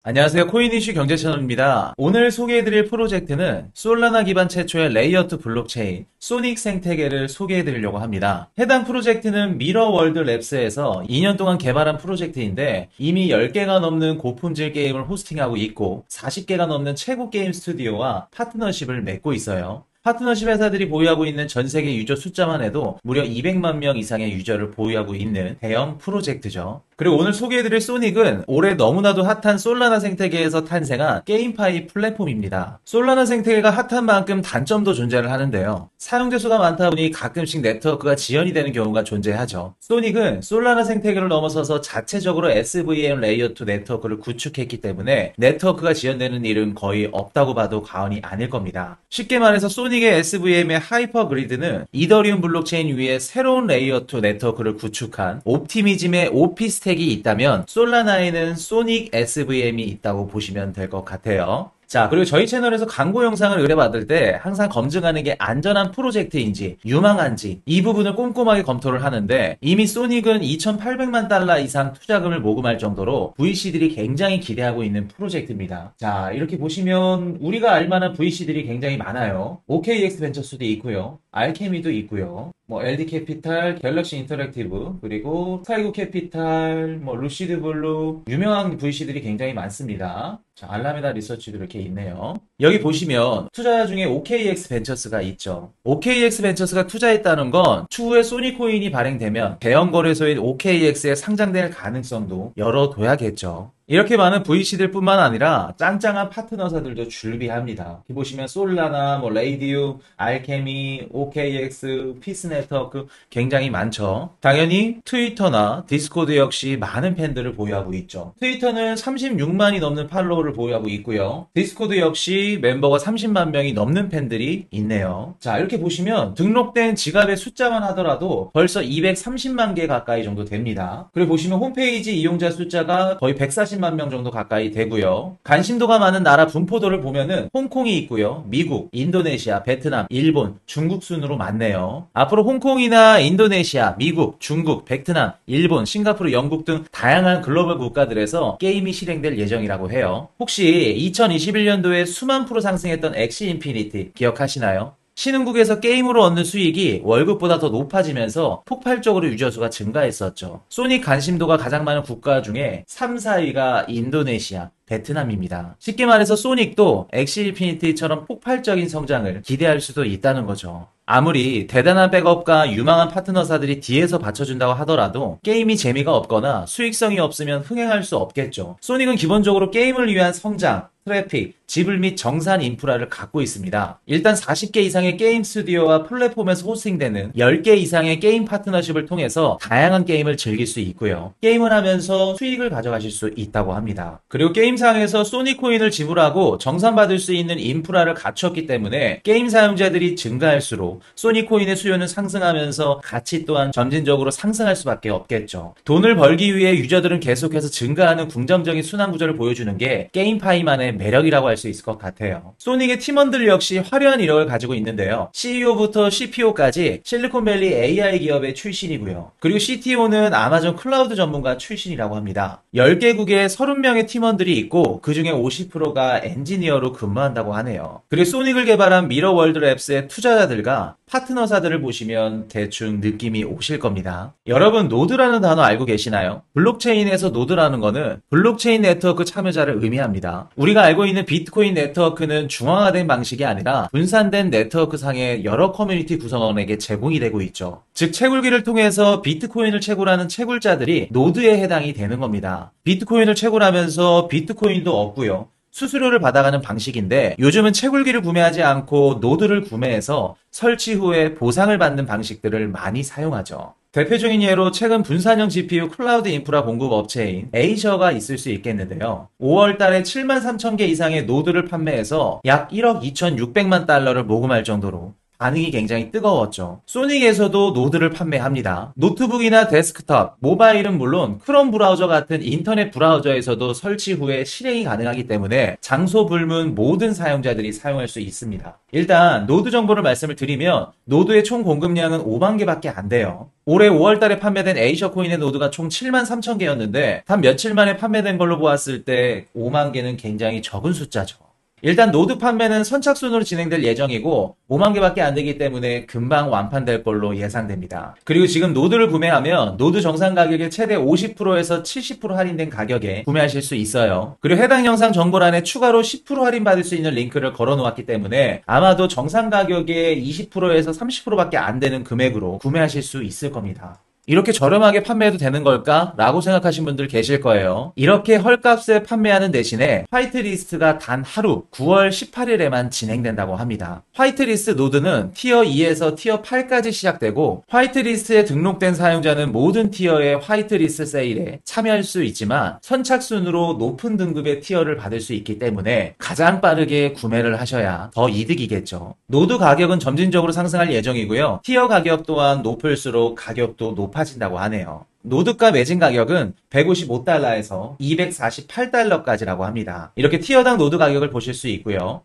안녕하세요. 코인 이슈 경제 채널입니다. 오늘 소개해드릴 프로젝트는 솔라나 기반 최초의 레이어2 블록체인 소닉 생태계를 소개해드리려고 합니다. 해당 프로젝트는 미러월드 랩스에서 2년 동안 개발한 프로젝트인데 이미 10개가 넘는 고품질 게임을 호스팅하고 있고 40개가 넘는 최고 게임 스튜디오와 파트너십을 맺고 있어요. 파트너십 회사들이 보유하고 있는 전 세계 유저 숫자만 해도 무려 200만 명 이상의 유저를 보유하고 있는 대형 프로젝트죠. 그리고 오늘 소개해드릴 소닉은 올해 너무나도 핫한 솔라나 생태계에서 탄생한 게임파이 플랫폼입니다. 솔라나 생태계가 핫한 만큼 단점도 존재를 하는데요. 사용자 수가 많다 보니 가끔씩 네트워크가 지연이 되는 경우가 존재하죠. 소닉은 솔라나 생태계를 넘어서서 자체적으로 SVM 레이어2 네트워크를 구축했기 때문에 네트워크가 지연되는 일은 거의 없다고 봐도 과언이 아닐 겁니다. 쉽게 말해서 소닉의 SVM의 하이퍼 그리드는 이더리움 블록체인 위에 새로운 레이어2 네트워크를 구축한 옵티미즘의 오피 스택이 있다면 솔라나에는 소닉 SVM이 있다고 보시면 될 것 같아요. 자, 그리고 저희 채널에서 광고 영상을 의뢰받을 때 항상 검증하는 게 안전한 프로젝트인지 유망한지 이 부분을 꼼꼼하게 검토를 하는데 이미 소닉은 2,800만 달러 이상 투자금을 모금할 정도로 VC들이 굉장히 기대하고 있는 프로젝트입니다. 자, 이렇게 보시면 우리가 알만한 VC들이 굉장히 많아요. OKX 벤처스도 있고요. 알케미도 있고요. LD 캐피탈, 갤럭시 인터랙티브, 그리고 스카이구 캐피탈, 루시드 블루, 유명한 VC들이 굉장히 많습니다. 자, 알라메다 리서치도 이렇게 있네요. 여기 보시면 투자자 중에 OKX 벤처스가 있죠. OKX 벤처스가 투자했다는 건 추후에 소니코인이 발행되면 대형 거래소인 OKX에 상장될 가능성도 열어둬야겠죠. 이렇게 많은 VC들 뿐만 아니라 짱짱한 파트너사들도 줄비합니다. 여기 보시면 솔라나, 레이디움, 알케미, OKX, 피스네트워크 굉장히 많죠. 당연히 트위터나 디스코드 역시 많은 팬들을 보유하고 있죠. 트위터는 36만이 넘는 팔로워를 보유하고 있고요. 디스코드 역시 멤버가 30만 명이 넘는 팬들이 있네요. 자, 이렇게 보시면 등록된 지갑의 숫자만 하더라도 벌써 230만 개 가까이 정도 됩니다. 그리고 보시면 홈페이지 이용자 숫자가 거의 140만 명 정도 가까이 되고요. 관심도가 많은 나라 분포도를 보면은 홍콩이 있고요. 미국, 인도네시아, 베트남, 일본, 중국 순으로 많네요. 앞으로 홍콩이나 인도네시아, 미국, 중국, 베트남, 일본, 싱가포르, 영국 등 다양한 글로벌 국가들에서 게임이 실행될 예정이라고 해요. 혹시 2021년도에 수만 프로 상승했던 엑시 인피니티 기억하시나요? 신흥국에서 게임으로 얻는 수익이 월급보다 더 높아지면서 폭발적으로 유저 수가 증가했었죠. 소닉 관심도가 가장 많은 국가 중에 3, 4위가 인도네시아, 베트남입니다. 쉽게 말해서 소닉도 엑시 인피니티처럼 폭발적인 성장을 기대할 수도 있다는 거죠. 아무리 대단한 백업과 유망한 파트너사들이 뒤에서 받쳐준다고 하더라도 게임이 재미가 없거나 수익성이 없으면 흥행할 수 없겠죠. 소닉은 기본적으로 게임을 위한 성장, 트래픽, 지불 및 정산 인프라를 갖고 있습니다. 일단 40개 이상의 게임 스튜디오와 플랫폼에서 호스팅되는 10개 이상의 게임 파트너십을 통해서 다양한 게임을 즐길 수 있고요. 게임을 하면서 수익을 가져가실 수 있다고 합니다. 그리고 게임상에서 소니코인을 지불하고 정산받을 수 있는 인프라를 갖췄기 때문에 게임 사용자들이 증가할수록 소니코인의 수요는 상승하면서 가치 또한 점진적으로 상승할 수밖에 없겠죠. 돈을 벌기 위해 유저들은 계속해서 증가하는 긍정적인 순환 구조를 보여주는 게 게임파이만의 매력이라고 할 수 있을 것 같아요. 소닉의 팀원들 역시 화려한 이력을 가지고 있는데요. CEO부터 CPO까지 실리콘밸리 AI 기업의 출신이고요. 그리고 CTO는 아마존 클라우드 전문가 출신이라고 합니다. 10개국에 30명의 팀원들이 있고 그 중에 50%가 엔지니어로 근무한다고 하네요. 그리고 소닉을 개발한 미러월드 랩스의 투자자들과 파트너사들을 보시면 대충 느낌이 오실 겁니다. 여러분, 노드라는 단어 알고 계시나요? 블록체인에서 노드라는 거는 블록체인 네트워크 참여자를 의미합니다. 우리가 알고 있는 비트코인 네트워크는 중앙화된 방식이 아니라 분산된 네트워크 상의 여러 커뮤니티 구성원에게 제공이 되고 있죠. 즉, 채굴기를 통해서 비트코인을 채굴하는 채굴자들이 노드에 해당이 되는 겁니다. 비트코인을 채굴하면서 비트코인도 얻고요. 수수료를 받아가는 방식인데 요즘은 채굴기를 구매하지 않고 노드를 구매해서 설치 후에 보상을 받는 방식들을 많이 사용하죠. 대표적인 예로 최근 분산형 GPU 클라우드 인프라 공급 업체인 에이저가 있을 수 있겠는데요. 5월 달에 7만 3천 개 이상의 노드를 판매해서 약 1억 2,600만 달러를 모금할 정도로 반응이 굉장히 뜨거웠죠. 소닉에서도 노드를 판매합니다. 노트북이나 데스크톱, 모바일은 물론 크롬 브라우저 같은 인터넷 브라우저에서도 설치 후에 실행이 가능하기 때문에 장소 불문 모든 사용자들이 사용할 수 있습니다. 일단 노드 정보를 말씀을 드리면 노드의 총 공급량은 5만 개밖에 안 돼요. 올해 5월 달에 판매된 에이셔코인의 노드가 총 7만 3천 개였는데 단 며칠 만에 판매된 걸로 보았을 때 5만 개는 굉장히 적은 숫자죠. 일단 노드 판매는 선착순으로 진행될 예정이고 5만 개밖에 안 되기 때문에 금방 완판될 걸로 예상됩니다. 그리고 지금 노드를 구매하면 노드 정상 가격의 최대 50%에서 70% 할인된 가격에 구매하실 수 있어요. 그리고 해당 영상 정보란에 추가로 10% 할인 받을 수 있는 링크를 걸어 놓았기 때문에 아마도 정상 가격의 20%에서 30%밖에 안 되는 금액으로 구매하실 수 있을 겁니다. 이렇게 저렴하게 판매해도 되는 걸까? 라고 생각하신 분들 계실 거예요. 이렇게 헐값에 판매하는 대신에 화이트리스트가 단 하루 9월 18일에만 진행된다고 합니다. 화이트리스트 노드는 티어 2에서 티어 8까지 시작되고 화이트리스트에 등록된 사용자는 모든 티어의 화이트리스트 세일에 참여할 수 있지만 선착순으로 높은 등급의 티어를 받을 수 있기 때문에 가장 빠르게 구매를 하셔야 더 이득이겠죠. 노드 가격은 점진적으로 상승할 예정이고요. 티어 가격 또한 높을수록 가격도 높아진다고 하네요. 노드가 매진 가격은 155달러에서 248달러까지라고 합니다. 이렇게 티어당 노드 가격을 보실 수 있고요.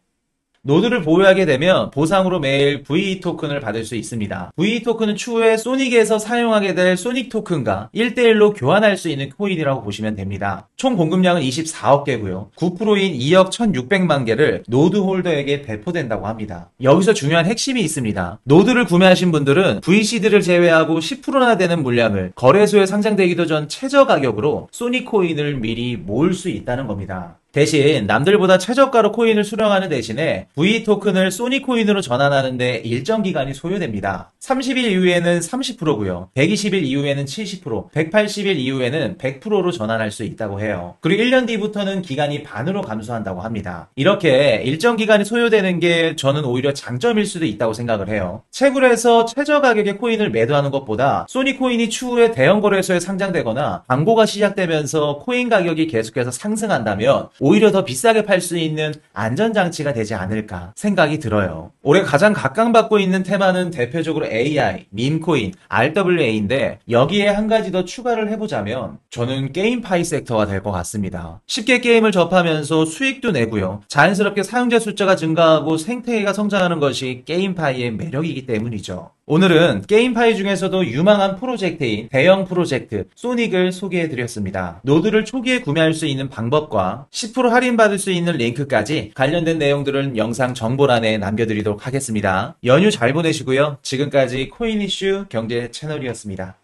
노드를 보유하게 되면 보상으로 매일 VE 토큰을 받을 수 있습니다. VE 토큰은 추후에 소닉에서 사용하게 될 소닉 토큰과 1대1로 교환할 수 있는 코인이라고 보시면 됩니다. 총 공급량은 24억 개고요. 9%인 2억 1,600만 개를 노드 홀더에게 배포된다고 합니다. 여기서 중요한 핵심이 있습니다. 노드를 구매하신 분들은 VC들을 제외하고 10%나 되는 물량을 거래소에 상장되기도 전 최저 가격으로 소닉 코인을 미리 모을 수 있다는 겁니다. 대신 남들보다 최저가로 코인을 수령하는 대신에 V 토큰을 소니 코인으로 전환하는데 일정 기간이 소요됩니다. 30일 이후에는 30%고요. 120일 이후에는 70%, 180일 이후에는 100%로 전환할 수 있다고 해요. 그리고 1년 뒤부터는 기간이 반으로 감소한다고 합니다. 이렇게 일정 기간이 소요되는 게 저는 오히려 장점일 수도 있다고 생각을 해요. 채굴에서 최저 가격의 코인을 매도하는 것보다 소니 코인이 추후에 대형 거래소에 상장되거나 광고가 시작되면서 코인 가격이 계속해서 상승한다면 오히려 더 비싸게 팔 수 있는 안전장치가 되지 않을까 생각이 들어요. 올해 가장 각광받고 있는 테마는 대표적으로 AI, 밈코인, RWA인데 여기에 한 가지 더 추가를 해보자면 저는 게임파이 섹터가 될 것 같습니다. 쉽게 게임을 접하면서 수익도 내고요. 자연스럽게 사용자 숫자가 증가하고 생태계가 성장하는 것이 게임파이의 매력이기 때문이죠. 오늘은 게임파이 중에서도 유망한 프로젝트인 대형 프로젝트 소닉을 소개해드렸습니다. 노드를 초기에 구매할 수 있는 방법과 10% 할인받을 수 있는 링크까지 관련된 내용들은 영상 정보란에 남겨드리도록 하겠습니다. 연휴 잘 보내시고요. 지금까지 코인 이슈 경제 채널이었습니다.